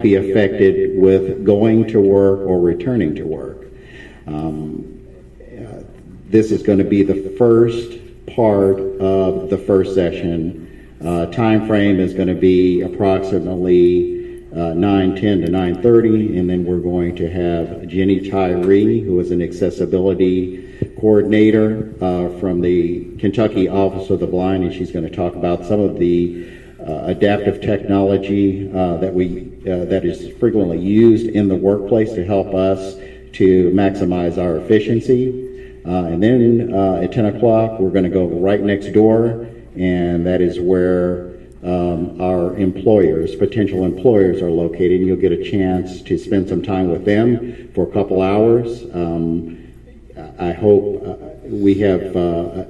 be affected with going to work or returning to work. This is going to be the first part of the first session. Time frame is going to be approximately 9:10 to 9:30, and then we're going to have Jenny Tyree, who is an accessibility coordinator from the Kentucky Office of the Blind, and she's going to talk about some of the adaptive technology that is frequently used in the workplace to help us to maximize our efficiency. And then at 10 o'clock, we're going to go right next door, and that is where our employers, potential employers, are located. You'll get a chance to spend some time with them for a couple hours. I hope we have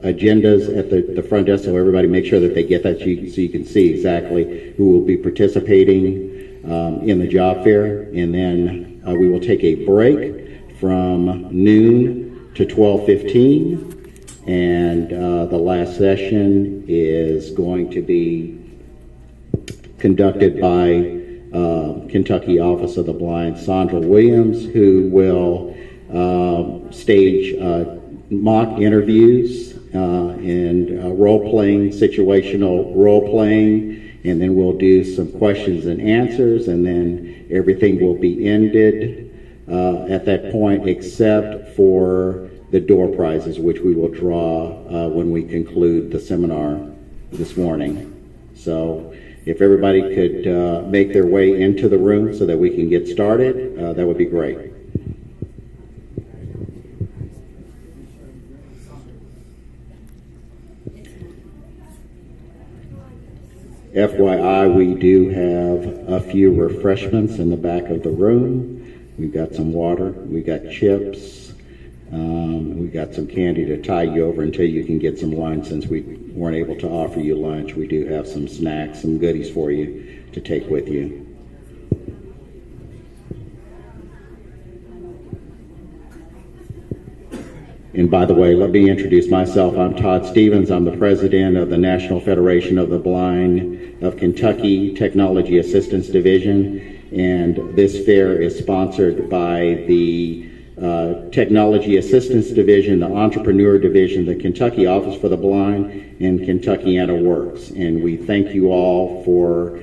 agendas at the front desk, so everybody make sure that they get that so you can see exactly who will be participating in the job fair. And then we will take a break from noon to 12:15, and the last session is going to be conducted by Kentucky Office of the Blind, Sandra Williams, who will stage mock interviews and role-playing, situational role-playing, and then we'll do some questions and answers, and then everything will be ended at that point, except for the door prizes, which we will draw when we conclude the seminar this morning. So if everybody could make their way into the room so that we can get started, that would be great. FYI, we do have a few refreshments in the back of the room. We've got some water, we got chips, we got some candy to tide you over until you can get some lunch. Since we weren't able to offer you lunch, we do have some snacks, some goodies for you to take with you. And by the way, let me introduce myself. I'm Todd Stevens. I'm the president of the National Federation of the Blind of Kentucky Technology Assistance Division. And this fair is sponsored by the Technology Assistance Division, the Entrepreneur Division, the Kentucky Office for the Blind, and Kentuckiana Works. And we thank you all for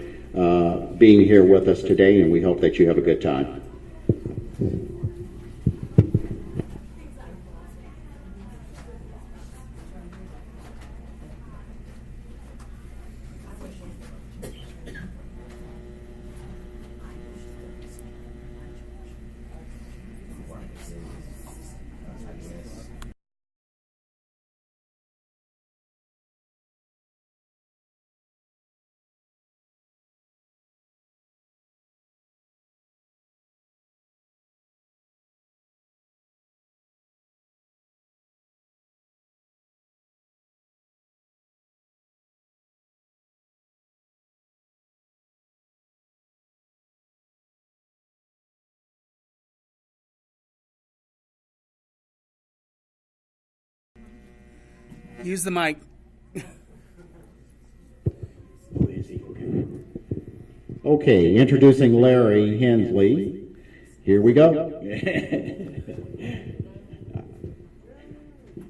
being here with us today, and we hope that you have a good time. Use the mic. Okay, introducing Larry Hensley. Here we go.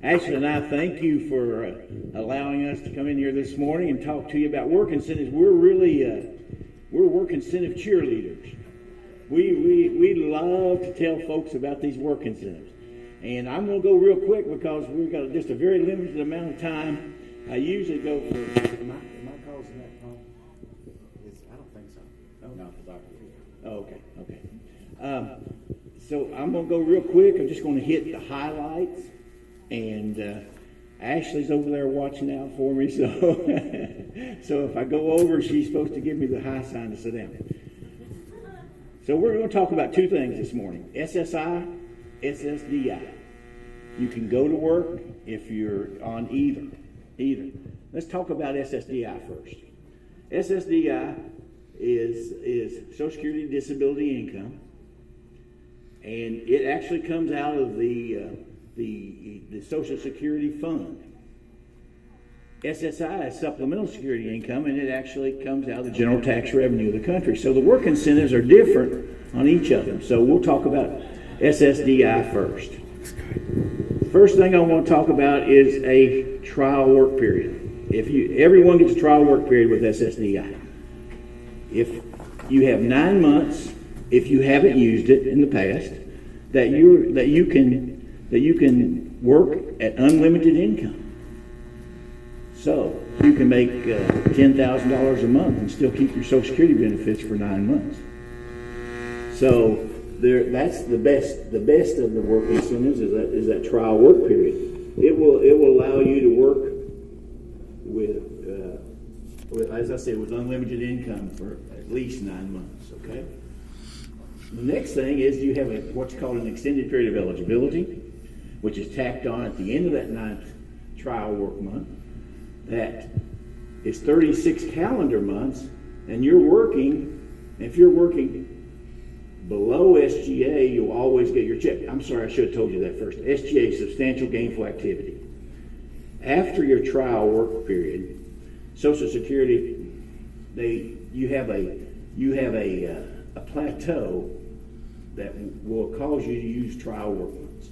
Ashley and I thank you for allowing us to come in here this morning and talk to you about work incentives. We're really we're work incentive cheerleaders. We love to tell folks about these work incentives. And I'm going to go real quick because we've got just a very limited amount of time. I usually go for... Am I causing that call? I don't think so. Oh, no, because I... Oh, okay. So I'm going to go real quick. I'm just going to hit the highlights. And Ashley's over there watching out for me. So if I go over, she's supposed to give me the high sign to sit down. So we're going to talk about two things this morning. SSI, SSDI. You can go to work if you're on either. Let's talk about SSDI first. SSDI is Social Security Disability Income, and it actually comes out of the Social Security Fund. SSI is supplemental security income, and it actually comes out of the general tax revenue of the country. So the work incentives are different on each of them. So we'll talk about SSDI first. First thing I want to talk about is a trial work period. Everyone gets a trial work period with SSDI. If you have 9 months, if you haven't used it in the past, that you can work at unlimited income. So you can make $10,000 a month and still keep your Social Security benefits for 9 months. So that's the best. The best of the work incentives is that trial work period. It will allow you to work with as I said, with unlimited income for at least 9 months. Okay. The next thing is you have what's called an extended period of eligibility, which is tacked on at the end of that 9th trial work month. That is 36 calendar months, and you're working. If you're working below SGA, you'll always get your check. I'm sorry, I should have told you that first. SGA is substantial gainful activity. After your trial work period, Social Security, you have a plateau that will cause you to use trial work months.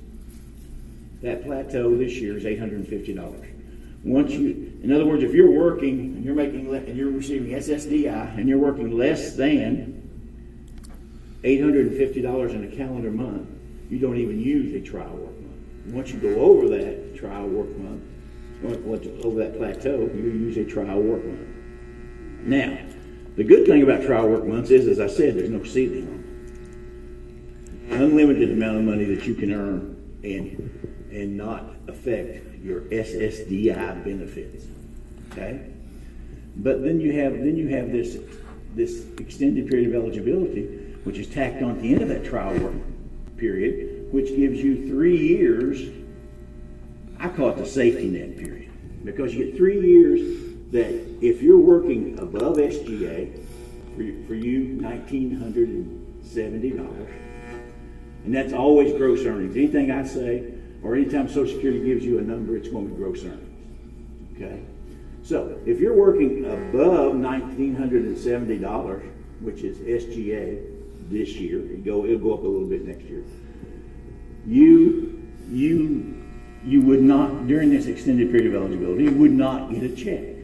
That plateau this year is $850. In other words, if you're working and you're receiving SSDI and you're working less than $850 in a calendar month, you don't even use a trial work month. Once you go over that trial work month, over that plateau, you use a trial work month. Now, the good thing about trial work months is, as I said, there's no ceiling on it. Unlimited amount of money that you can earn and not affect your SSDI benefits. Okay? But then you have this extended period of eligibility, which is tacked on at the end of that trial work period, which gives you 3 years. I call it the safety net period, because you get 3 years that if you're working above SGA, for you, $1,970, and that's always gross earnings. Anything I say, or anytime Social Security gives you a number, it's going to be gross earnings. Okay? So if you're working above $1,970, which is SGA this year, it'll go up a little bit next year, you would not, during this extended period of eligibility, you would not get a check.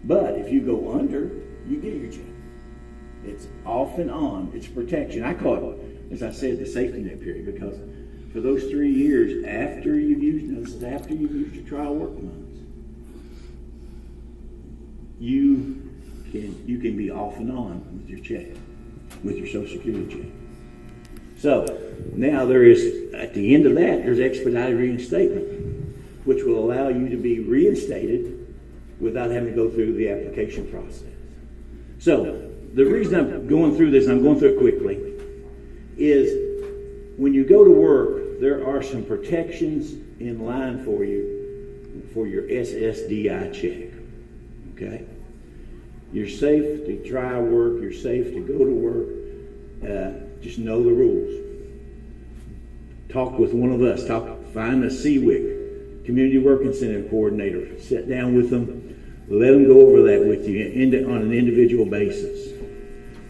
But if you go under, you get your check. It's off and on. It's protection. I call it, as I said, the safety net period, because for those 3 years after you've used your trial work months, you can be off and on with your check, with your Social Security check. So now there is, at the end of that, there's expedited reinstatement, which will allow you to be reinstated without having to go through the application process. So the reason I'm going through this, and I'm going through it quickly, is when you go to work, there are some protections in line for you for your SSDI check. Okay? You're safe to try work. You're safe to go to work. Just know the rules. Talk with one of us. Find a CWIC, Community Work Incentive Coordinator. Sit down with them. Let them go over that with you on an individual basis,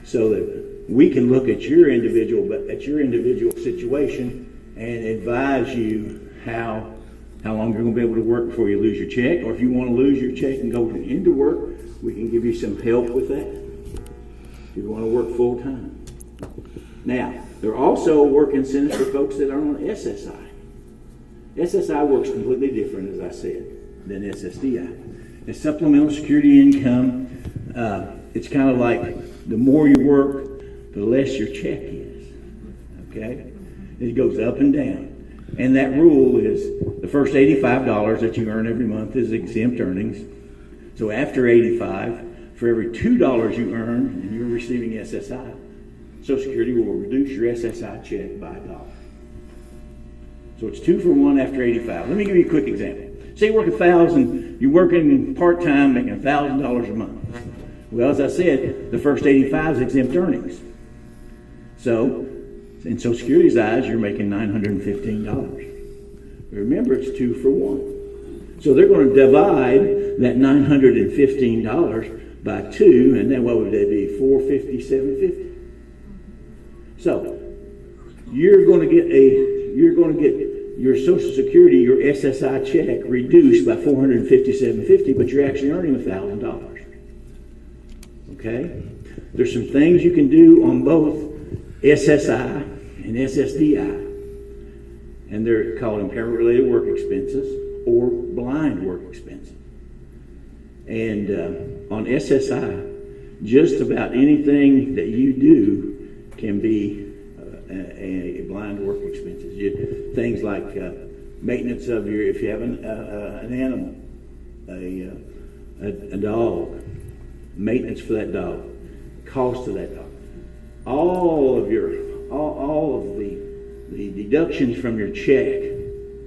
so that we can look at your individual situation and advise you how long you're going to be able to work before you lose your check, or if you want to lose your check and go into work, we can give you some help with that if you want to work full time. Now, there are also work incentives for folks that are on SSI. SSI works completely different, as I said, than SSDI. It's supplemental security income. It's kind of like the more you work, the less your check is. Okay? It goes up and down. And that rule is the first $85 that you earn every month is exempt earnings. So after $85, for every $2 you earn and you're receiving SSI, Social Security will reduce your SSI check by $1. So it's 2 for 1 after $85. Let me give you a quick example. Say you work $1,000, you're working part-time, making $1,000 a month. Well, as I said, the first 85 is exempt earnings. So, in Social Security's eyes, you're making $915. Remember, it's 2 for 1. So they're going to divide that $915 by 2, and then what would that be? $450, $750. So you're going to get your Social Security, your SSI check reduced by $450, $750, but you're actually earning $1,000. Okay? There's some things you can do on both SSI and SSDI, and they're called impairment-related work expenses or blind work expenses. And on SSI, just about anything that you do can be a blind work expenses. Things like maintenance of if you have an animal, a dog, maintenance for that dog, cost of that dog, all of the deductions from your check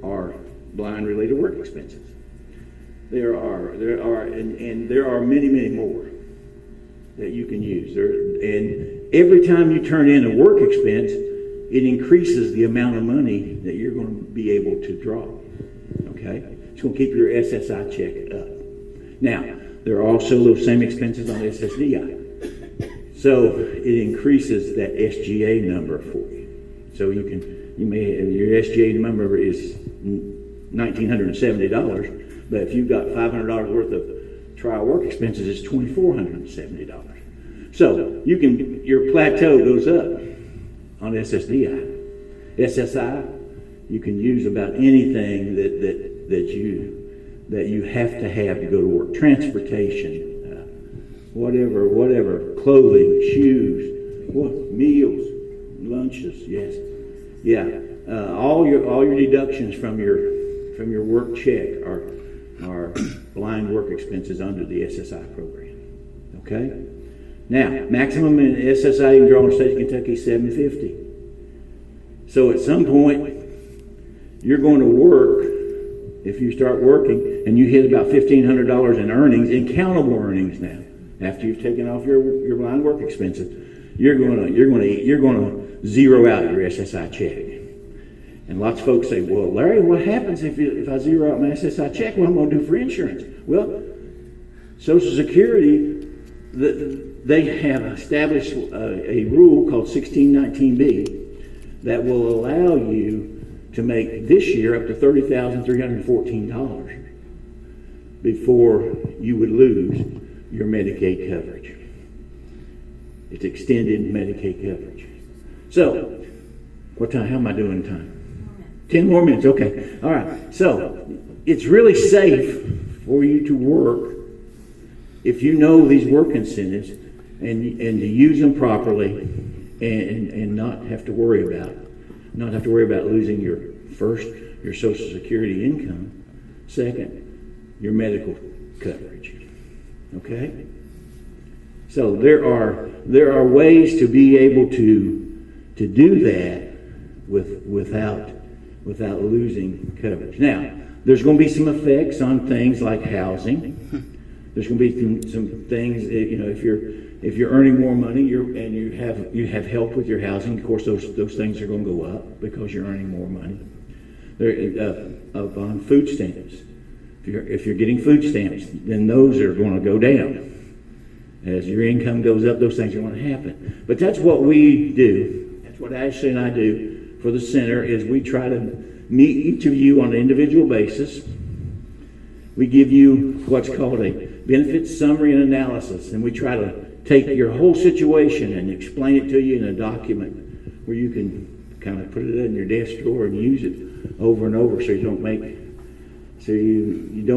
are blind related work expenses. There are many, many more that you can use. And every time you turn in a work expense, it increases the amount of money that you're going to be able to draw. Okay? It's going to keep your SSI check up. Now, there are also those same expenses on SSDI. So it increases that SGA number for you. So your SGA number is $1,970, but if you've got $500 worth of trial work expenses, it's $2,470. So your plateau goes up on SSDI. SSI, you can use about anything that you have to go to work. Transportation, whatever, clothing, shoes, meals, lunches, yes. Yeah. All your deductions from your work check are blind work expenses under the SSI program. Okay? Now, maximum in SSI you can draw in the state of Kentucky is $750. So at some point, you're going to work, if you start working, and you hit about $1,500 in earnings, in countable earnings now, after you've taken off your blind work expenses, you're going to zero out your SSI check. And lots of folks say, well, Larry, what happens if I zero out my SSI check? What am I going to do for insurance? Well, Social Security, they have established a rule called 1619B that will allow you to make this year up to $30,314 before you would lose your Medicaid coverage. It's extended Medicaid coverage. So, what time? How am I doing in time? 10 more minutes. Okay. All right. So, it's really safe for you to work if you know these work incentives and to use them properly and not have to worry about losing your Social Security income. Second, your medical coverage. Okay? So there are ways to be able to do that without losing coverage. Now, there's going to be some effects on things like housing. There's going to be some things, if you're earning more money and you have help with your housing, of course those things are going to go up because you're earning more money. On food stamps, if you're getting food stamps, then those are going to go down. As your income goes up, those things are going to happen. But that's what we do. That's what Ashley and I do for the center, is we try to meet each of you on an individual basis. We give you what's called a benefits summary and analysis, and we try to take your whole situation and explain it to you in a document where you can kind of put it in your desk drawer and use it over and over so you don't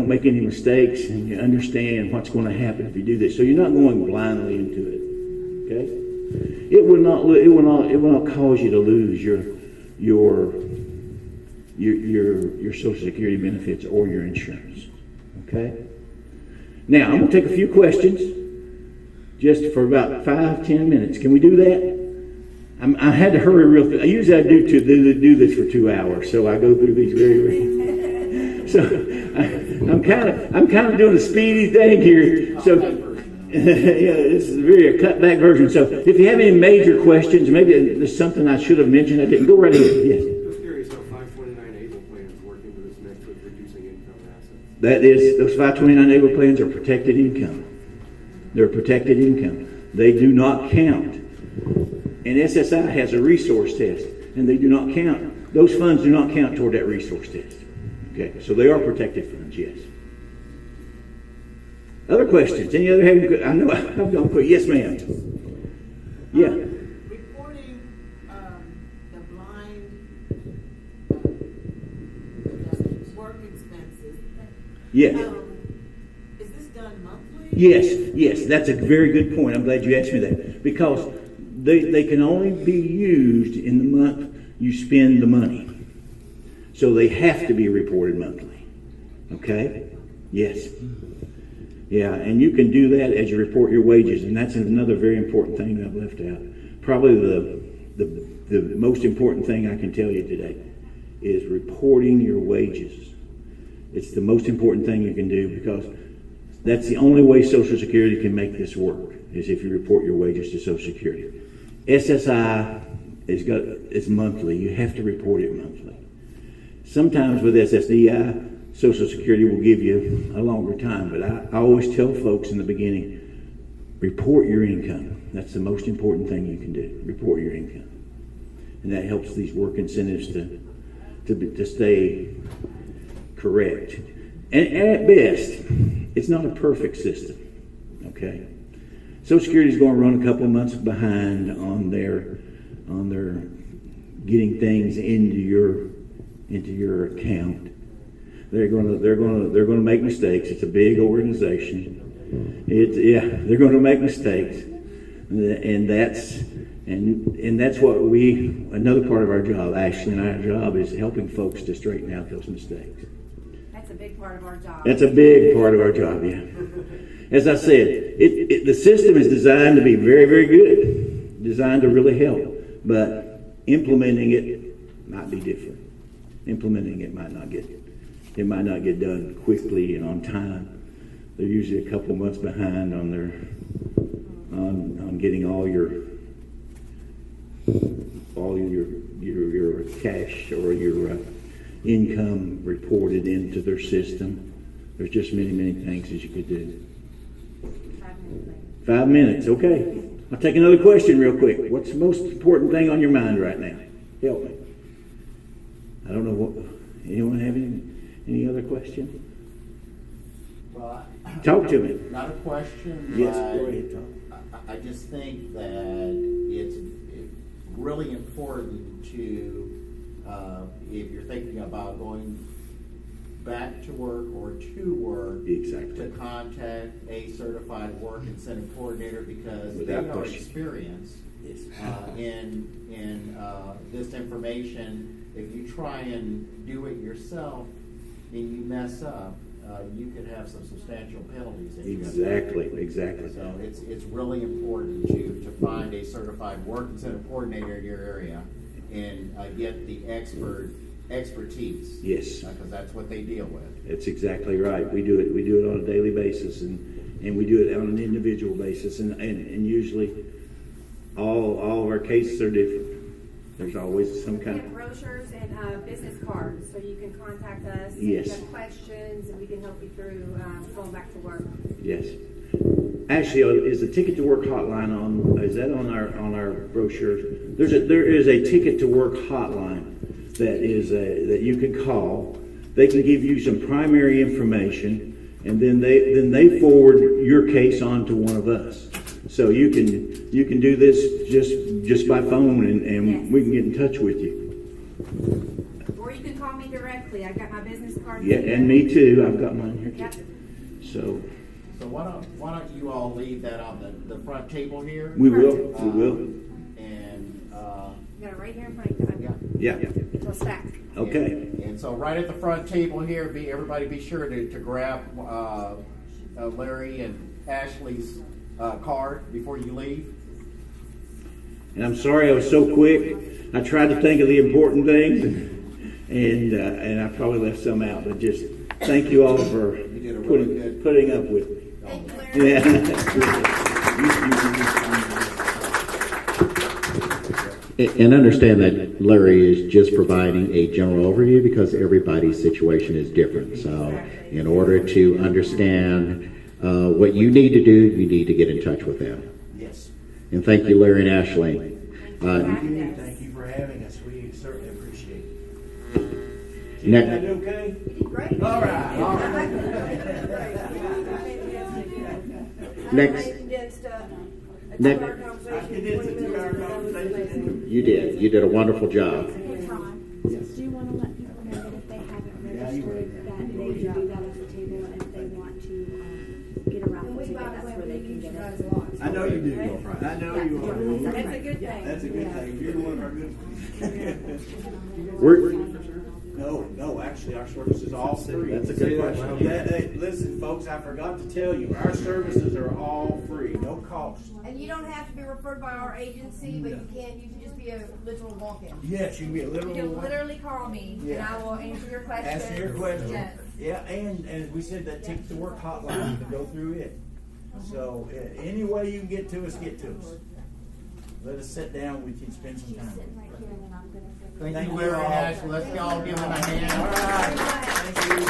make any mistakes, and you understand what's going to happen if you do this. So you're not going blindly into it. Okay? It will not cause you to lose your Social Security benefits or your insurance. Okay? Now, I'm going to take a few questions just for about 5-10 minutes. Can we do that? I had to hurry real fast. Usually I do this for 2 hours, so I go through these very so I'm kind of doing a speedy thing here. So this is a cut back version. So if you have any major questions, maybe there's something I should have mentioned I didn't. Go right ahead. Yes. Just curious how 529 able plans work into this mix with reducing income assets. That is, those 529 neighborhood plans are protected income. They're protected income. They do not count. And SSI has a resource test, and they do not count. Those funds do not count toward that resource test. Okay, so they are protected funds, yes. Other questions? Any other? I know I've gone quick. Yes, ma'am. Yeah. Reporting the blind work expenses. Yes. Is this done monthly? Yes. That's a very good point. I'm glad you asked me that, because they can only be used in the month you spend the money. So they have to be reported monthly. Okay? Yes. Yeah, and you can do that as you report your wages, and that's another very important thing that I've left out. Probably the most important thing I can tell you today is reporting your wages. It's the most important thing you can do, because that's the only way Social Security can make this work, is if you report your wages to Social Security. SSI is monthly. You have to report it monthly. Sometimes with SSDI, Social Security will give you a longer time, but I always tell folks in the beginning, report your income. That's the most important thing you can do. Report your income. And that helps these work incentives to stay correct. And at best, it's not a perfect system. Okay? Social Security is going to run a couple of months behind on their getting things into your account. They're going to make mistakes. It's a big organization. They're going to make mistakes, and that's what another part of our job. Ashley and our job is helping folks to straighten out those mistakes. That's a big part of our job. That's a big part of our job. Yeah. As I said, the system is designed to be very, very good, designed to really help, but implementing it might be different. Implementing it might not get done quickly and on time. They're usually a couple months behind on getting all your cash or your income reported into their system. There's just many things that you could do. 5 minutes, okay. I'll take another question real quick. What's the most important thing on your mind right now? Help me. I don't know anyone have any other question? Well, Talk to me. not a question. Yes, but go ahead, Tom. I just think that it's really important to, if you're thinking about going back to work or to work, Exactly. to contact a certified work incentive coordinator, because Without they are question. experienced Yes. in this information. If you try and do it yourself and you mess up, you could have some substantial penalties. Exactly. So it's really important to find a certified work incentive coordinator in your area and get the expertise. Yes. Because that's what they deal with. That's exactly right. We do it on a daily basis, and we do it on an individual basis, and usually all of our cases are different. There's always some We kind have of brochures and business cards, so you can contact us. Yes. If you have questions, and we can help you through going back to work. yes. Actually, is the Ticket to Work hotline on? Is that on our brochures? There is a Ticket to Work hotline that you can call. They can give you some primary information, and then they forward your case on to one of us. So you can do this just by phone, and Yes. we can get in touch with you. Or you can call me directly. I've got my business card. Yeah, and me too. I've got mine here Yep. too. So So why don't you all leave that on the front table here? we will. And You got it right here in front of you. Yeah. It'll stack. Okay. And so right at the front table here, everybody be sure to grab Larry and Ashley's card before you leave. And I'm sorry I was so quick. I tried to think of the important things, and I probably left some out. But just thank you all for You did a really good. putting up with me. Thank you, Larry. Yeah. And understand that Larry is just providing a general overview because everybody's situation is different. So in order to understand what you need to do, you need to get in touch with them. Yes. And thank you, Larry and Ashley. Thank you for having us. We certainly appreciate it. Next- Did I do okay? Great. All right. All right. Next. Next. I condensed a 2-hour conversation. You did. You did a wonderful job. Do you want to let people know that if they haven't registered, that they can do that at the table, and if they want to get a raffle ticket, that's where they can get it. I know you do. I know you are. That's a good thing. That's a good thing. You're one of our good We're, No, actually, our service is all free. That's a good question. Listen, folks, I forgot to tell you, our services are all free, no cost. And you don't have to be referred by our agency, but you can just be a literal walk-in. Yes, you can be a You literal. can literally call me, and Yeah. I will answer your questions. Answer your question. Yes. Yeah, and as we said, that Ticket to Work hotline, you can go through it. So, any way you can get to us, get to us. Let us sit down with you and spend some time. Sitting right here, and then I'm going to say. Thank you very much. Let's all give them a hand. All right, thank you.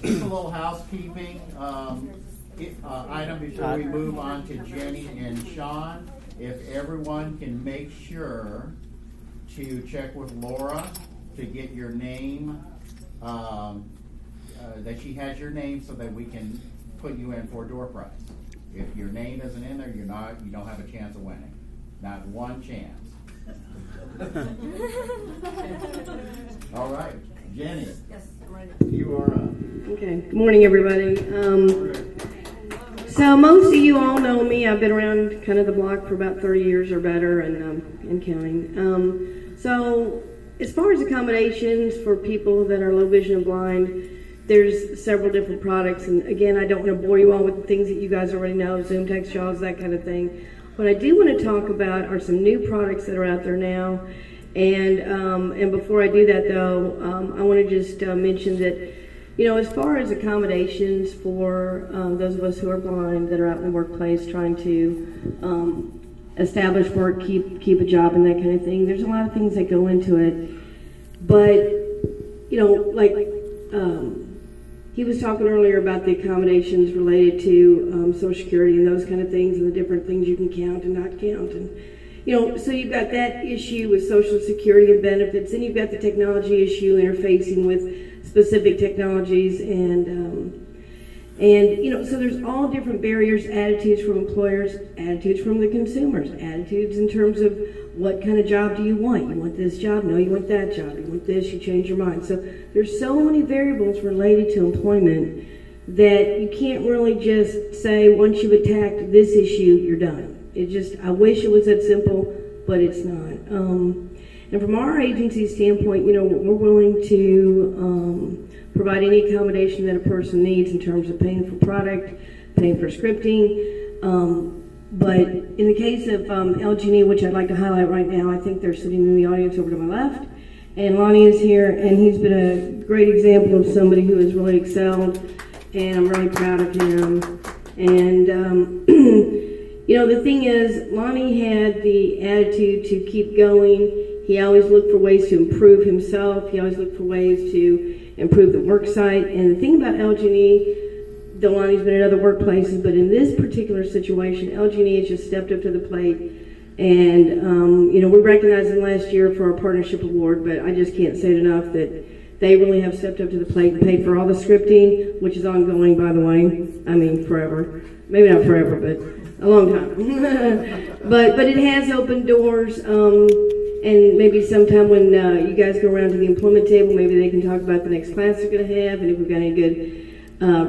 Just a little housekeeping item before we move on to Jenny and Sean. If everyone can make sure to check with Laura to get your name, that she has your name so that we can put you in for a door prize. If your name isn't in there, you don't have a chance of winning. Not one chance. All right, Jenny. Yes, I'm ready. You are up. Okay, good morning, everybody. So most of you all know me. I've been around kind of the block for about 30 years or better and counting. So as far as accommodations for people that are low vision and blind, there's several different products. And again, I don't want to bore you all with the things that you guys already know, Zoom, text, JAWS, that kind of thing. What I do want to talk about are some new products that are out there now. And before I do that, though, I want to just mention that, you know, as far as accommodations for those of us who are blind that are out in the workplace trying to establish work, keep a job, and that kind of thing, there's a lot of things that go into it. But, you know, like he was talking earlier about the accommodations related to Social Security and those kind of things and the different things you can count and not count. And, you know, so you've got that issue with Social Security and benefits, and you've got the technology issue interfacing with specific technologies, and you know, so there's all different barriers, attitudes from employers, attitudes from the consumers, attitudes in terms of what kind of job do you want? You want this job? No, you want that job. You want this? You change your mind. So there's so many variables related to employment that you can't really just say once you've attacked this issue, you're done. I wish it was that simple, but it's not. And from our agency standpoint, you know, we're willing to provide any accommodation that a person needs in terms of paying for product, paying for scripting. But in the case of LG&E, which I'd like to highlight right now, I think they're sitting in the audience over to my left. And Lonnie is here, and he's been a great example of somebody who has really excelled, and I'm really proud of him. And you know, the thing is, Lonnie had the attitude to keep going. He always looked for ways to improve himself. He always looked for ways to improve the work site. And the thing about LG&E, though Lonnie's been at other workplaces, but in this particular situation, LG&E has just stepped up to the plate. And, you know, we recognized them last year for our partnership award, but I just can't say it enough that they really have stepped up to the plate and paid for all the scripting, which is ongoing, by the way. I mean, forever. Maybe not forever, but a long time. but it has opened doors, and maybe sometime when you guys go around to the employment table, maybe they can talk about the next class they're going to have, and if we've got any good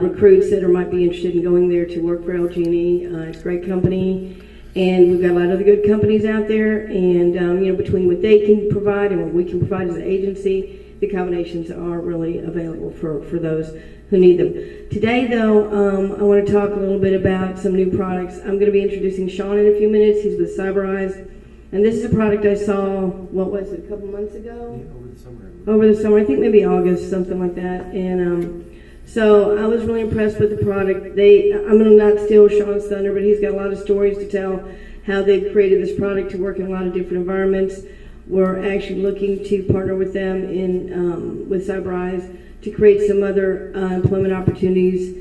recruits that might be interested in going there to work for LG&E. It's a great company, and we've got a lot of other good companies out there, and you know, between what they can provide and what we can provide as an agency, the accommodations are really available for those who need them. Today, though, I want to talk a little bit about some new products. I'm going to be introducing Sean in a few minutes. He's with CyberEyes, and this is a product I saw, what was it, a couple months ago? Yeah, over the summer. Over the summer, I think maybe August, something like that. And So I was really impressed with the product. I'm going to not steal Sean's thunder, but he's got a lot of stories to tell how they've created this product to work in a lot of different environments. We're actually looking to partner with them with CyberEyes to create some other employment opportunities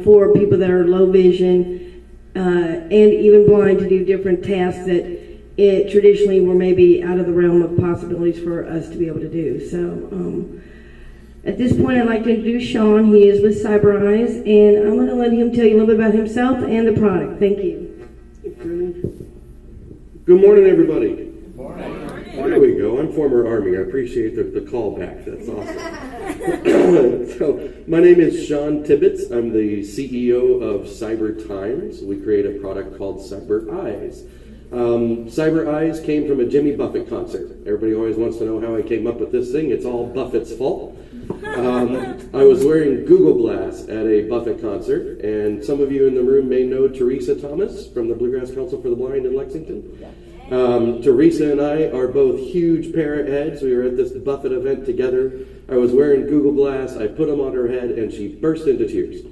for people that are low vision and even blind to do different tasks that traditionally were maybe out of the realm of possibilities for us to be able to do. So at this point, I'd like to introduce Sean. He is with CyberEyes, and I'm going to let him tell you a little bit about himself and the product. Thank you. Good morning, everybody. Morning. There we go. I'm former Army. I appreciate the call back. That's awesome. So, my name is Sean Tibbetts. I'm the CEO of Cyber Times. We create a product called CyberEyes. CyberEyes came from a Jimmy Buffett concert. Everybody always wants to know how I came up with this thing. It's all Buffett's fault. I was wearing Google Glass at a Buffett concert, and some of you in the room may know Teresa Thomas from the Bluegrass Council for the Blind in Lexington. Teresa and I are both huge parrot heads. We were at this Buffett event together. I was wearing Google Glass. I put them on her head, and she burst into tears.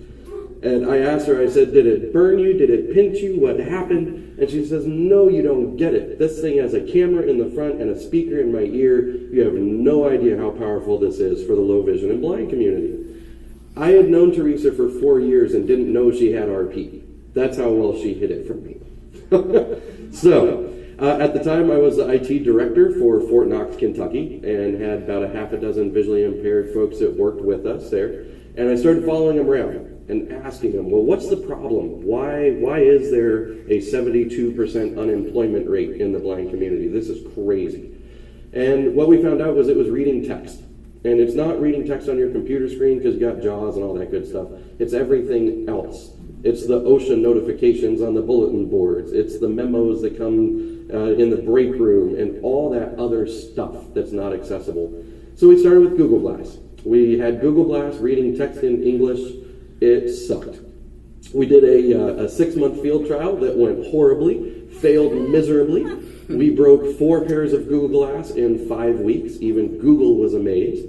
And I asked her, I said, did it burn you? Did it pinch you? What happened? And she says, no, you don't get it. This thing has a camera in the front and a speaker in my ear. You have no idea how powerful this is for the low vision and blind community. I had known Teresa for 4 years and didn't know she had RP. That's how well she hid it from me. So, at the time, I was the IT director for Fort Knox, Kentucky, and had about a half a dozen visually impaired folks that worked with us there. And I started following them around and asking them, well, what's the problem? Why is there a 72% unemployment rate in the blind community? This is crazy. And what we found out was it was reading text. And it's not reading text on your computer screen because you got JAWS and all that good stuff. It's everything else. It's the OSHA notifications on the bulletin boards. It's the memos that come in the break room and all that other stuff that's not accessible. So we started with Google Glass. We had Google Glass reading text in English. It sucked. We did a 6-month field trial that went horribly, failed miserably. We broke 4 pairs of Google Glass in 5 weeks. Even Google was amazed.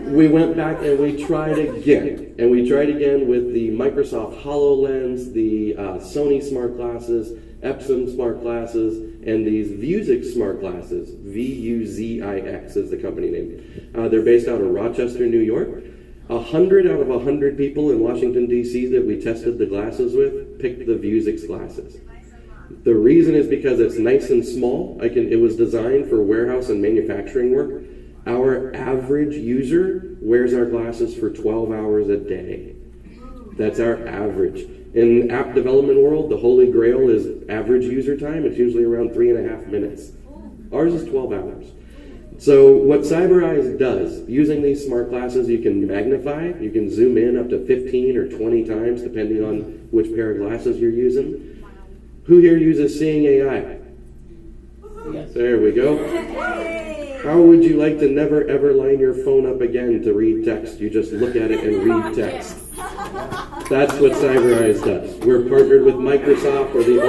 We went back and we tried again. And we tried again with the Microsoft HoloLens, the Sony smart glasses, Epson smart glasses, and these Vuzix smart glasses. Vuzix is the company name. They're based out of Rochester, New York. 100 out of 100 people in Washington, D.C. that we tested the glasses with picked the Vuzix glasses. The reason is because it's nice and small. It was designed for warehouse and manufacturing work. Our average user wears our glasses for 12 hours a day. That's our average. In app development world, the holy grail is average user time. It's usually around 3.5 minutes. Ours is 12 hours. So what CyberEyes does, using these smart glasses, you can magnify, you can zoom in up to 15 or 20 times, depending on which pair of glasses you're using. Who here uses Seeing AI? Yes. There we go. How would you like to never ever line your phone up again to read text? You just look at it and read text. That's what CyberEyes does. We're partnered with Microsoft. We're the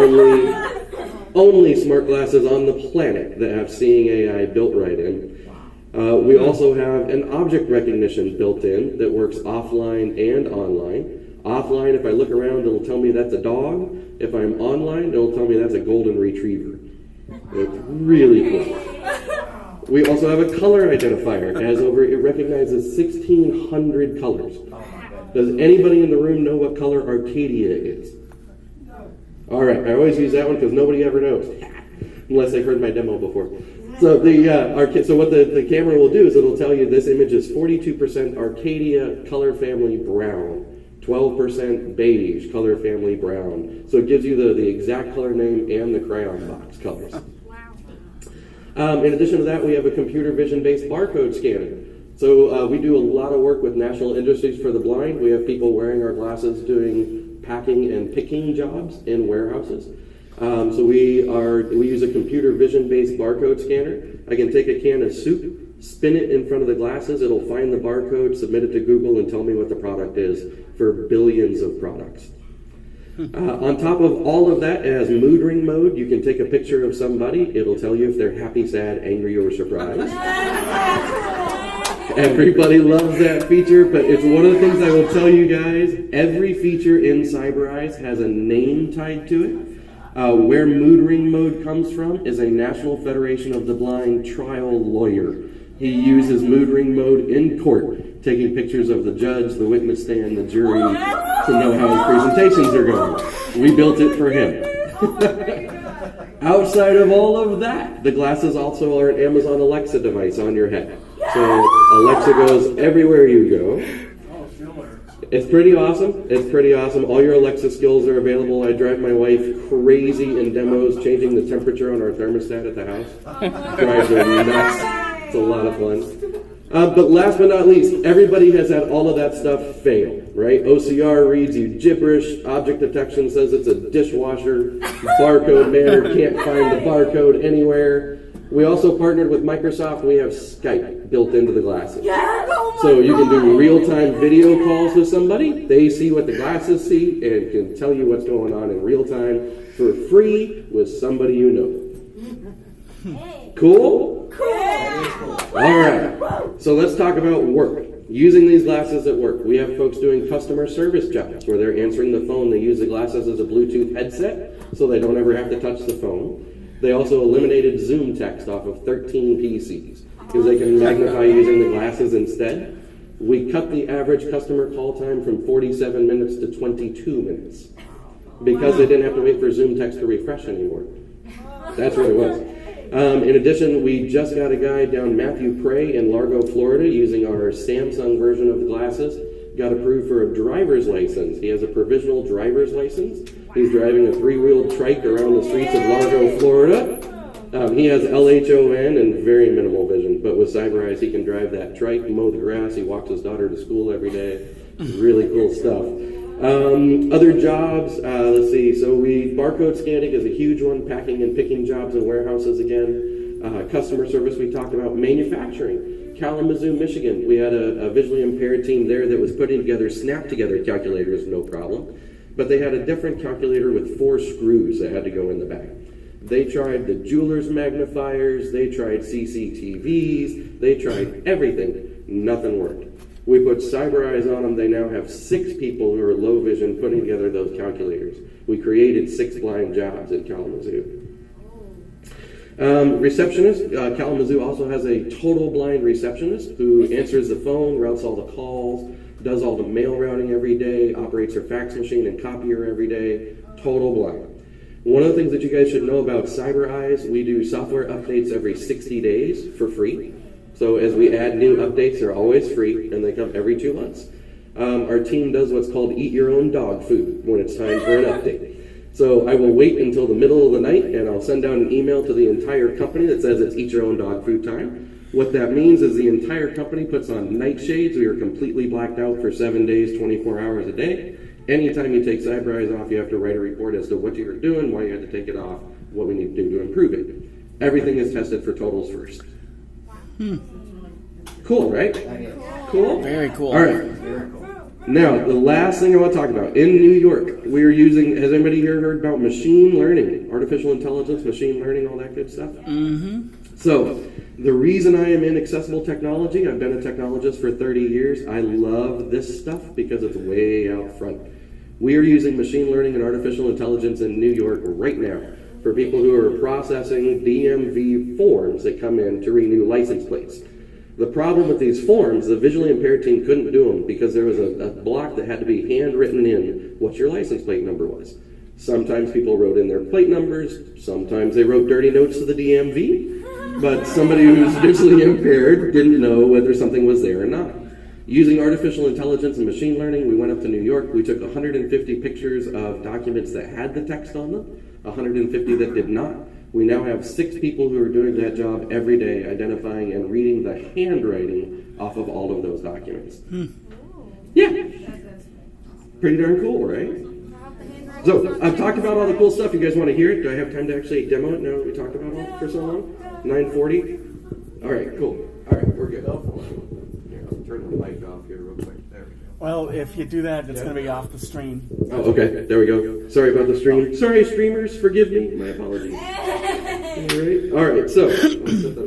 only smart glasses on the planet that have Seeing AI built right in. We also have an object recognition built in that works offline and online. Offline, if I look around, it'll tell me that's a dog. If I'm online, it'll tell me that's a golden retriever. It's really cool. We also have a color identifier. It recognizes 1,600 colors. Does anybody in the room know what color Arcadia is? All right, I always use that one because nobody ever knows, unless they've heard my demo before. So what the camera will do is it'll tell you this image is 42% Arcadia color family brown, 12% beige color family brown. So it gives you the exact color name and the crayon box colors. Wow. In addition to that, we have a computer vision-based barcode scanner. So we do a lot of work with National Industries for the Blind. We have people wearing our glasses doing packing and picking jobs in warehouses. So we use a computer vision-based barcode scanner. I can take a can of soup, spin it in front of the glasses, it'll find the barcode, submit it to Google, and tell me what the product is for billions of products. On top of all of that, it has mood ring mode. You can take a picture of somebody. It'll tell you if they're happy, sad, angry, or surprised. Everybody loves that feature, but it's one of the things I will tell you guys. Every feature in CyberEyes has a name tied to it. Where mood ring mode comes from is a National Federation of the Blind trial lawyer. He uses mood ring mode in court, taking pictures of the judge, the witness stand, the jury, to know how his presentations are going. We built it for him. Outside of all of that, the glasses also are an Amazon Alexa device on your head. So Alexa goes everywhere you go. It's pretty awesome. It's pretty awesome. All your Alexa skills are available. I drive my wife crazy in demos, changing the temperature on our thermostat at the house. Drives her nuts. It's a lot of fun. But last but not least, everybody has had all of that stuff fail, right? OCR reads you gibberish. Object detection says it's a dishwasher. Barcode manner can't find the barcode anywhere. We also partnered with Microsoft. We have Skype built into the glasses. So you can do real-time video calls with somebody. They see what the glasses see and can tell you what's going on in real time for free with somebody you know. Cool? All right. So let's talk about work. Using these glasses at work. We have folks doing customer service jobs where they're answering the phone. They use the glasses as a Bluetooth headset so they don't ever have to touch the phone. They also eliminated Zoom text off of 13 PCs because they can magnify using the glasses instead. We cut the average customer call time from 47 minutes to 22 minutes because they didn't have to wait for Zoom text to refresh anymore. That's what it was. In addition, we just got a guy down Matthew Prey in Largo, Florida, using our Samsung version of the glasses. Got approved for a driver's license. He has a provisional driver's license. He's driving a 3-wheeled trike around the streets of Largo, Florida. He has LHON and very minimal vision, but with CyberEyes, he can drive that trike, mow the grass. He walks his daughter to school every day. Really cool stuff. Other jobs, let's see. So barcode scanning is a huge one, packing and picking jobs in warehouses again. Customer service we talked about. Manufacturing. Kalamazoo, Michigan. We had a visually impaired team there that was putting together snap-together calculators, no problem. But they had a different calculator with 4 screws that had to go in the back. They tried the jeweler's magnifiers, they tried CCTVs, they tried everything. Nothing worked. We put CyberEyes on them. They now have 6 people who are low vision putting together those calculators. We created 6 blind jobs in Kalamazoo. Receptionist. Kalamazoo also has a total blind receptionist who answers the phone, routes all the calls, does all the mail routing every day, operates her fax machine and copier every day. Total blind. One of the things that you guys should know about CyberEyes, we do software updates every 60 days for free. So as we add new updates, they're always free, and they come every 2 months. Our team does what's called eat your own dog food when it's time for an update. So I will wait until the middle of the night, and I'll send out an email to the entire company that says it's eat your own dog food time. What that means is the entire company puts on nightshades. We are completely blacked out for 7 days, 24 hours a day. Anytime you take CyberEyes off, you have to write a report as to what you're doing, why you had to take it off, what we need to do to improve it. Everything is tested for totals first. Cool, right? Cool? Very cool. All right. Now, the last thing I want to talk about. In New York, we are using, has anybody here heard about machine learning? Artificial intelligence, machine learning, all that good stuff? Mm-hmm. So, the reason I am in accessible technology, I've been a technologist for 30 years. I love this stuff because it's way out front. We are using machine learning and artificial intelligence in New York right now for people who are processing DMV forms that come in to renew license plates. The problem with these forms, the visually impaired team couldn't do them because there was a block that had to be handwritten in what your license plate number was. Sometimes people wrote in their plate numbers, sometimes they wrote dirty notes to the DMV, but somebody who's visually impaired didn't know whether something was there or not. Using artificial intelligence and machine learning, we went up to New York, we took 150 pictures of documents that had the text on them, 150 that did not. We now have 6 people who are doing that job every day, identifying and reading the handwriting off of all of those documents. Yeah. Pretty darn cool, right? So, I've talked about all the cool stuff. You guys want to hear it? Do I have time to actually demo it now that we talked about it for so long? 9:40? All right, cool. All right, we're good. Here, I'll turn the mic off here real quick. There we go. Well, if you do that, it's going to be off the stream. Oh, okay. There we go. Sorry about the stream. Sorry, streamers. Forgive me. My apologies. All right. So,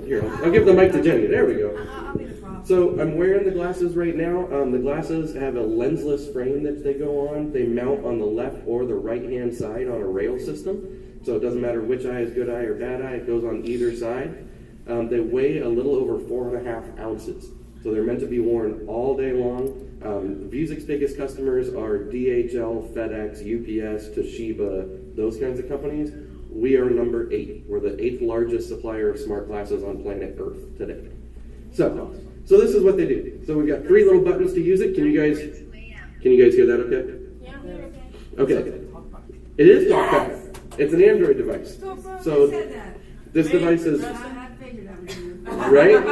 here, I'll give the mic to Jenny. There we go. I'll be the problem. So I'm wearing the glasses right now. The glasses have a lensless frame that they go on. They mount on the left or the right-hand side on a rail system. So it doesn't matter which eye is good eye or bad eye. It goes on either side. They weigh a little over 4.5 ounces. So they're meant to be worn all day long. Vuzix's biggest customers are DHL, FedEx, UPS, Toshiba, those kinds of companies. We are number 8. We're the 8th largest supplier of smart glasses on planet Earth today. So this is what they do. So we've got 3 little buttons to use it. Can you guys hear that okay? Yeah. Okay. It is TalkBack. It's an Android device. So this device is right?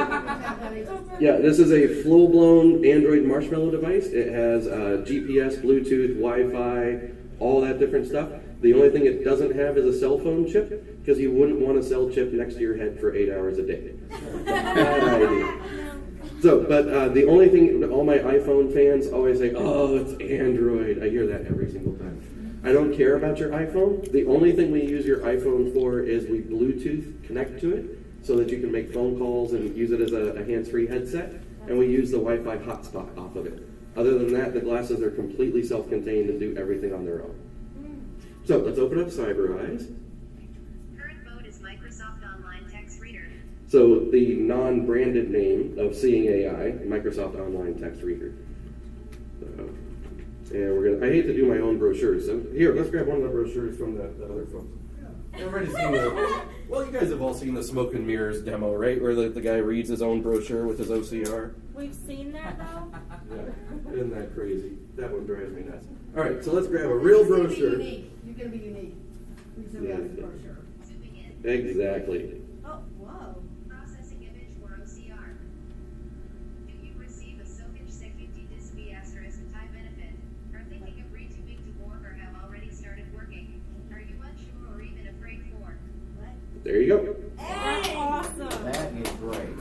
Yeah, this is a full-blown Android Marshmallow device. It has GPS, Bluetooth, Wi-Fi, all that different stuff. The only thing it doesn't have is a cell phone chip, because you wouldn't want a cell chip next to your head for 8 hours a day. Bad idea. So, but the only thing, all my iPhone fans always say, oh, it's Android. I hear that every single time. I don't care about your iPhone. The only thing we use your iPhone for is we Bluetooth connect to it so that you can make phone calls and use it as a hands-free headset. And we use the Wi-Fi hotspot off of it. Other than that, the glasses are completely self-contained and do everything on their own. So let's open up CyberEyes. Current mode is Microsoft Online Text Reader. So the non-branded name of Seeing AI, Microsoft Online Text Reader. And we're gonna. I hate to do my own brochures. So here, let's grab one of the brochures from the other folks. Everybody's seen well, you guys have all seen the smoke and mirrors demo, right? Where the guy reads his own brochure with his OCR. We've seen that though. Yeah, isn't that crazy? That one drives me nuts. All right, so let's grab a real brochure. You're gonna be unique. Somebody else's brochure. Exactly. Oh, whoa. Processing image or OCR. Do you receive a SOCH security DSP asterisk time benefit? Are thinking of retubing to work or have already started working? Are you unsure or even afraid for? What? There you go. That's awesome. That is great.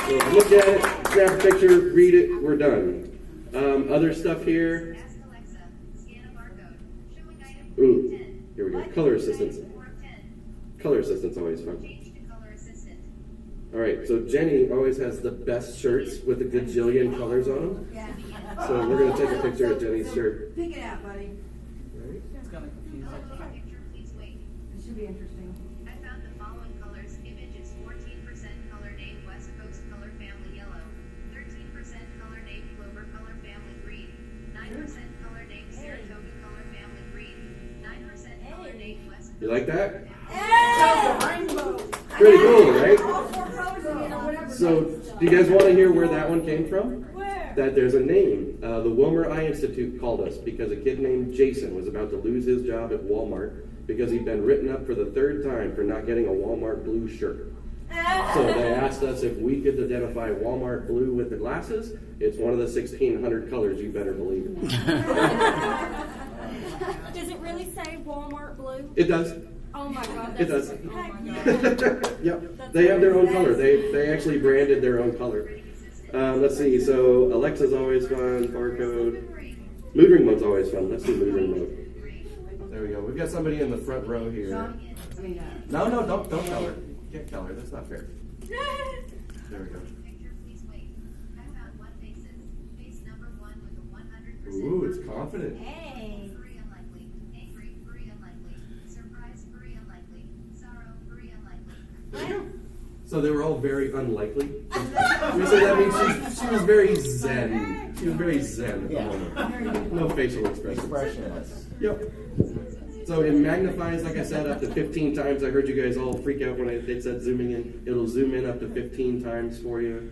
So look at it, snap a picture, read it, we're done. Other stuff here. Ask Alexa, scan a barcode, showing item Ooh, 10. here we go. Color assistance. 10. Color assistant's always fun. Change to color assistant. All right, so Jenny always has the best shirts with a gajillion colors on them. Yeah. So we're going to take a picture of Jenny's shirt. Pick it out, buddy. It's gonna confuse it. Picture, please wait. It should be interesting. I found the following colors. Image is 14% color name West Coast color family yellow, 13% color name Clover color family green, 9% color name Saratoga color family green, 9% color name West. You like that? Rainbow. Pretty cool, right? All 4 colors again, or whatever. So, do you guys want to hear where that one came from? Where? That there's a name. The Wilmer Eye Institute called us because a kid named Jason was about to lose his job at Walmart because he'd been written up for the 3rd time for not getting a Walmart blue shirt. So they asked us if we could identify Walmart blue with the glasses. It's one of the 1,600 colors, you better believe it. Does it really say Walmart blue? It does. Oh my God. It That's, does. heck yeah. Yep. They have their own color. They actually branded their own color. Let's see. So Alexa's always fun. Barcode. Mood ring mode's always fun. Let's do mood ring mode. There we go. We've got somebody in the front row here. No, don't tell her. Can't tell her. That's not fair. There we go. Picture, please wait. I found one faces. Face number 1 with a 100%. Ooh, it's confident. Hey. Very unlikely. Angry, very unlikely. Surprise, very unlikely. Sorrow, very unlikely. So they were all very unlikely. We say that means she was very zen. She was very zen at the moment. No facial expressions. Expressionless. Yep. So it magnifies, like I said, up to 15 times. I heard you guys all freak out when it said zooming in. It'll zoom in up to 15 times for you.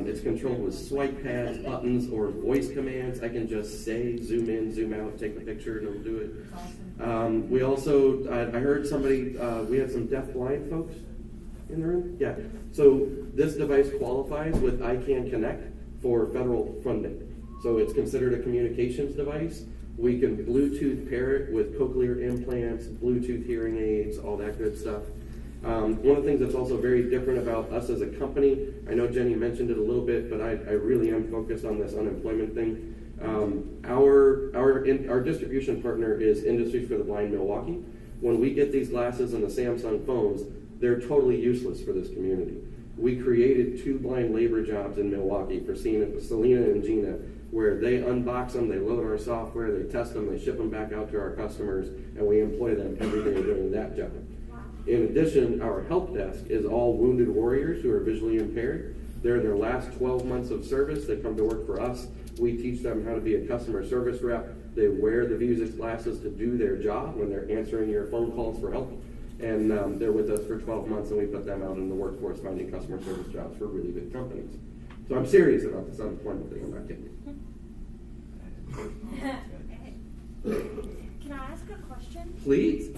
It's controlled with swipe pads, buttons, or voice commands. I can just say zoom in, zoom out, take the picture, and it'll do it. We also, I heard somebody, we had some deaf-blind folks in the room. Yeah. So this device qualifies with ICANN Connect for federal funding. So it's considered a communications device. We can Bluetooth pair it with cochlear implants, Bluetooth hearing aids, all that good stuff. One of the things that's also very different about us as a company, I know Jenny mentioned it a little bit, but I really am focused on this unemployment thing. Our distribution partner is Industries for the Blind Milwaukee. When we get these glasses and the Samsung phones, they're totally useless for this community. We created 2 blind labor jobs in Milwaukee for Selena and Gina, where they unbox them, they load our software, they test them, they ship them back out to our customers, and we employ them every day doing that job. In addition, our help desk is all wounded warriors who are visually impaired. They're in their last 12 months of service. They come to work for us. We teach them how to be a customer service rep. They wear the Vuzix glasses to do their job when they're answering your phone calls for help. And they're with us for 12 months, and we put them out in the workforce finding customer service jobs for really big companies. So I'm serious about this unemployment thing. I'm not kidding. Can I ask a question? Please.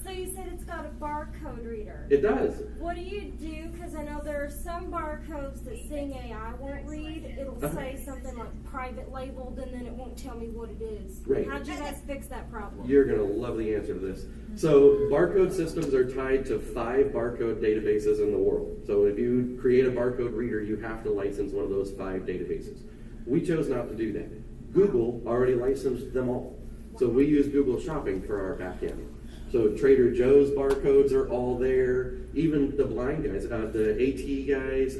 So you said it's got a barcode reader. It does. What do you do? Because I know there are some barcodes that Sing AI won't read. It'll say something like private labeled, and then it won't tell me what it is. Right. How'd you guys fix that problem? You're going to love the answer to this. So barcode systems are tied to 5 barcode databases in the world. So if you create a barcode reader, you have to license one of those 5 databases. We chose not to do that. Google already licensed them all. So we use Google Shopping for our backend. So Trader Joe's barcodes are all there. Even the blind guys, the AT guys,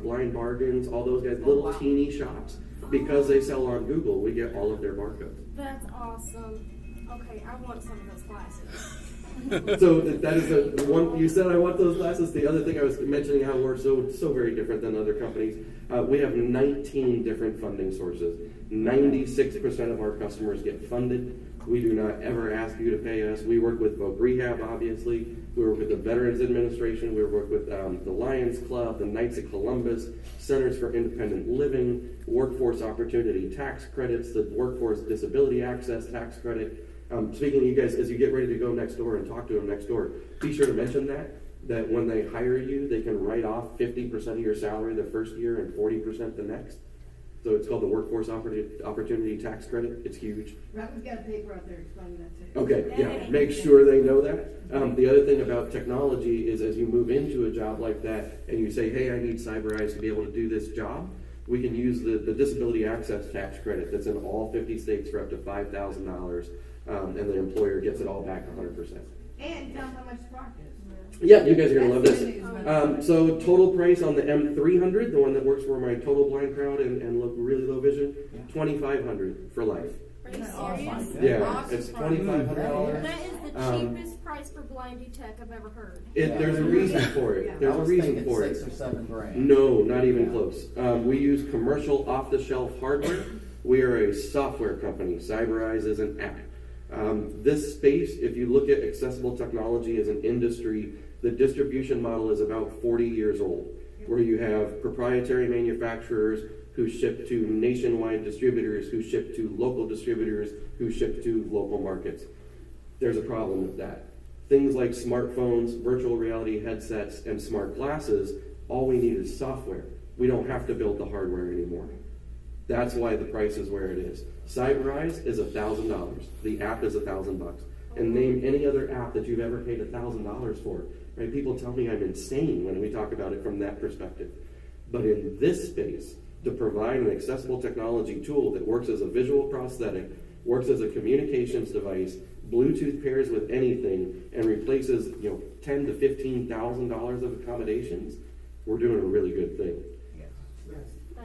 Blind Bargains, all those guys, little teeny shops. Because they sell on Google, we get all of their barcodes. That's awesome. Okay, I want some of those glasses. So that is the one, you said I want those glasses. The other thing I was mentioning how we're so very different than other companies. We have 19 different funding sources. 96% of our customers get funded. We do not ever ask you to pay us. We work with Voc Rehab, obviously. We work with the Veterans Administration. We work with the Lions Club, the Knights of Columbus, Centers for Independent Living, Workforce Opportunity Tax Credits, the Workforce Disability Access Tax Credit. Speaking of you guys, as you get ready to go next door and talk to them next door, be sure to mention that when they hire you, they can write off 50% of your salary the first year and 40% the next. So it's called the Workforce Opportunity Tax Credit. It's huge. Right, we've got a paper out there explaining that too. Okay, yeah, make sure they know that. The other thing about technology is as you move into a job like that and you say, hey, I need CyberEyes to be able to do this job, we can use the Disability Access Tax Credit that's in all 50 states for up to $5,000, and the employer gets it all back 100%. And tell them how much Spark is. Yeah, you guys are going to love this. So total price on the M300, the one that works for my total blind crowd and look really low vision, $2,500 for life. Are you serious? Yeah, it's $2,500. That is the cheapest price for blind tech I've ever heard. There's a reason for it. There's a reason for it. 6 or 7 grand. No, not even close. We use commercial off-the-shelf hardware. We are a software company. CyberEyes is an app. This space, if you look at accessible technology as an industry, the distribution model is about 40 years old, where you have proprietary manufacturers who ship to nationwide distributors, who ship to local distributors, who ship to local markets. There's a problem with that. Things like smartphones, virtual reality headsets, and smart glasses, all we need is software. We don't have to build the hardware anymore. That's why the price is where it is. CyberEyes is $1,000. The app is $1,000. And name any other app that you've ever paid $1,000 for. Right? People tell me I'm insane when we talk about it from that perspective. But in this space, to provide an accessible technology tool that works as a visual prosthetic, works as a communications device, Bluetooth pairs with anything, and replaces $10,000 to $15,000 of accommodations, we're doing a really good thing.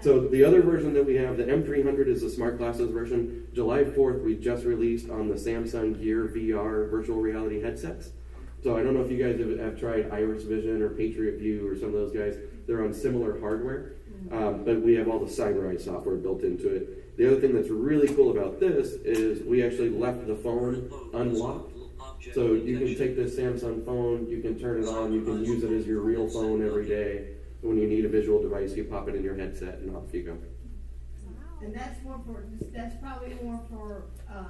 So the other version that we have, the M300, is the smart glasses version. July 4th, we just released on the Samsung Gear VR virtual reality headsets. So I don't know if you guys have tried Iris Vision or Patriot View or some of those guys. They're on similar hardware, but we have all the CyberEyes software built into it. The other thing that's really cool about this is we actually left the phone unlocked. So you can take this Samsung phone, you can turn it on, you can use it as your real phone every day. When you need a visual device, you pop it in your headset and off you go. And that's probably more for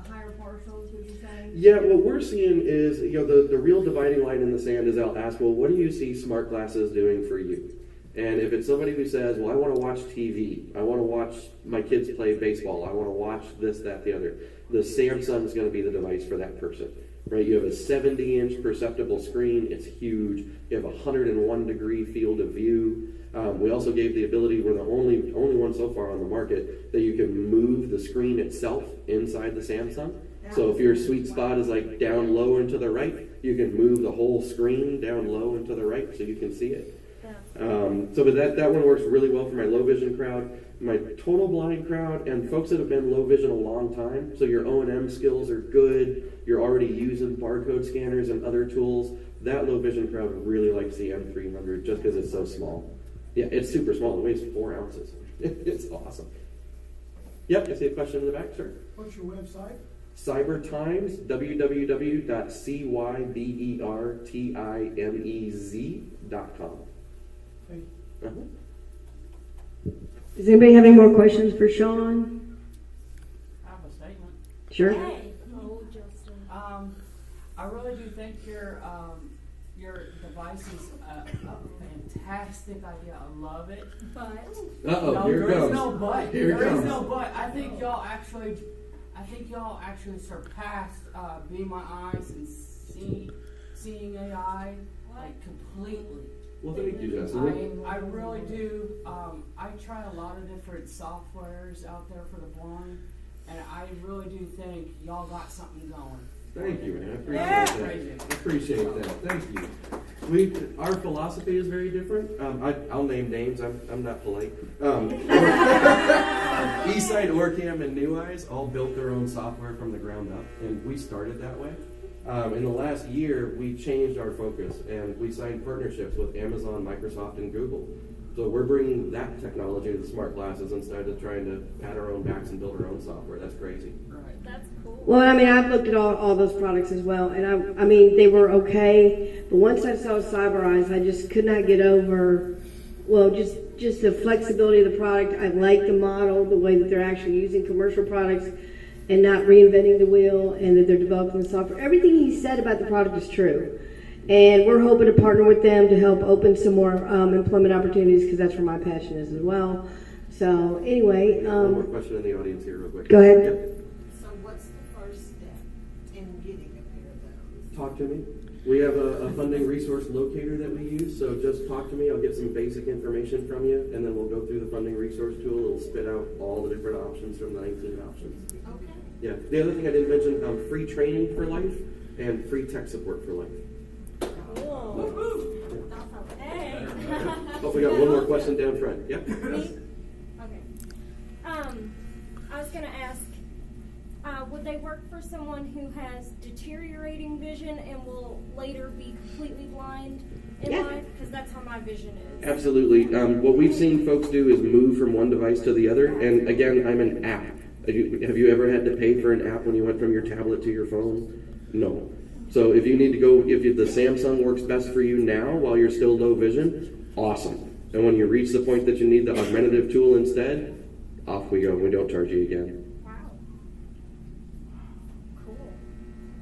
higher partials, would you say? Yeah, what we're seeing is, the real dividing line in the sand is I'll ask, well, what do you see smart glasses doing for you? And if it's somebody who says, well, I want to watch TV, I want to watch my kids play baseball, I want to watch this, that, the other, the Samsung is going to be the device for that person. Right, you have a 70-inch perceptible screen. It's huge. You have a 101-degree field of view. We also gave the ability, we're the only one so far on the market, that you can move the screen itself inside the Samsung. So if your sweet spot is like down low and to the right, you can move the whole screen down low and to the right so you can see it. But that one works really well for my low vision crowd, my total blind crowd, and folks that have been low vision a long time. So your O&M skills are good. You're already using barcode scanners and other tools. That low vision crowd really likes the M300 just because it's so small. Yeah, it's super small. It weighs 4 ounces. It's awesome. Yep, I see a question in the back, sir. What's your website? Cyber Times, www.cybertimez.com. Thank Uh-huh. Does anybody have any more questions for Sean? I have a statement. Sure. Hey. Oh, Justin. I really do think your device is a fantastic idea. I love it. But Uh-oh, no, here it there comes. is no but. Here it There is comes. no but. I think y'all actually surpassed Be My Eyes and seeing AI like completely. Well, thank you, Justin. I really do. I try a lot of different softwares out there for the blind, and I really do think y'all got something going. Thank you, man. I Yeah. appreciate that. Thank you. Our philosophy is very different. I'll name names. I'm not polite. Eastside, Orcam, and New Eyes all built their own software from the ground up, and we started that way. In the last year, we changed our focus, and we signed partnerships with Amazon, Microsoft, and Google. So we're bringing that technology to the smart glasses instead of trying to pat our own backs and build our own software. That's crazy. that's cool. Well, I mean, I've looked at all those products as well, and I mean, they were okay, but once I saw Cyber Eyes, I just could not get over, well, just the flexibility of the product. I like the model, the way that they're actually using commercial products and not reinventing the wheel, and that they're developing the software. Everything he said about the product is true. And we're hoping to partner with them to help open some more employment opportunities, because that's where my passion is as well. So anyway. One more question in the audience here real quick. Go ahead. Yep. So what's the first step in getting a pair of those? Talk to me. We have a funding resource locator that we use, so just talk to me. I'll get some basic information from you, and then we'll go through the funding resource tool. It'll spit out all the different options from the 19 options. Okay. Yeah. The other thing I didn't mention, free training for life and free tech support for life. Hey. Oh, we got one more question down front. Yep. Me? Okay. I was gonna ask, would they work for someone who has deteriorating vision and will later be completely blind in life? Because that's how my vision is. Absolutely. What we've seen folks do is move from one device to the other. And again, I'm an app. Have you ever had to pay for an app when you went from your tablet to your phone? No. So if you need to go, if the Samsung works best for you now while you're still low vision, awesome. And when you reach the point that you need the augmentative tool instead, off we go. We don't charge you again. Wow. Cool.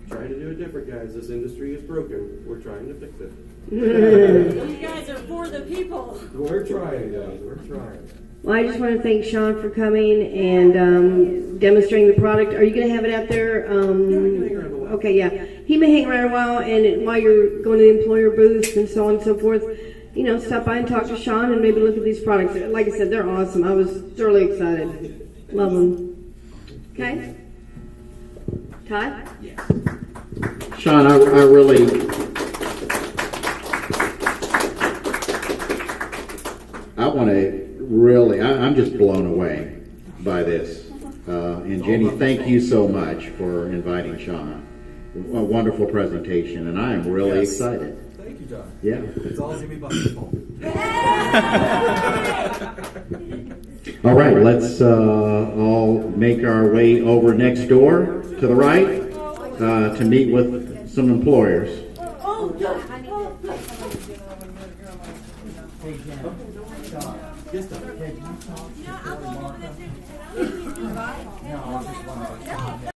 Trying to do it different, guys. This industry is broken. We're trying to fix it. You guys are for the people. We're trying, guys. We're trying. Well, I just want to thank Sean for coming and demonstrating the product. Are you going to have it out there? Okay, yeah. He may hang around a while, and while you're going to the employer booth and so on and so forth, stop by and talk to Sean and maybe look at these products. Like I said, they're awesome. I was thoroughly excited. Love them. Okay? Todd? Yes. Sean, I really... I want to really, I'm just blown away by this. And Jenny, thank you so much for inviting Sean. A wonderful presentation, and I am really excited. Thank you, John. Yeah. It's all Jimmy Buck's fault. All right, let's all make our way over next door to the right to meet with some employers. Yes, Don.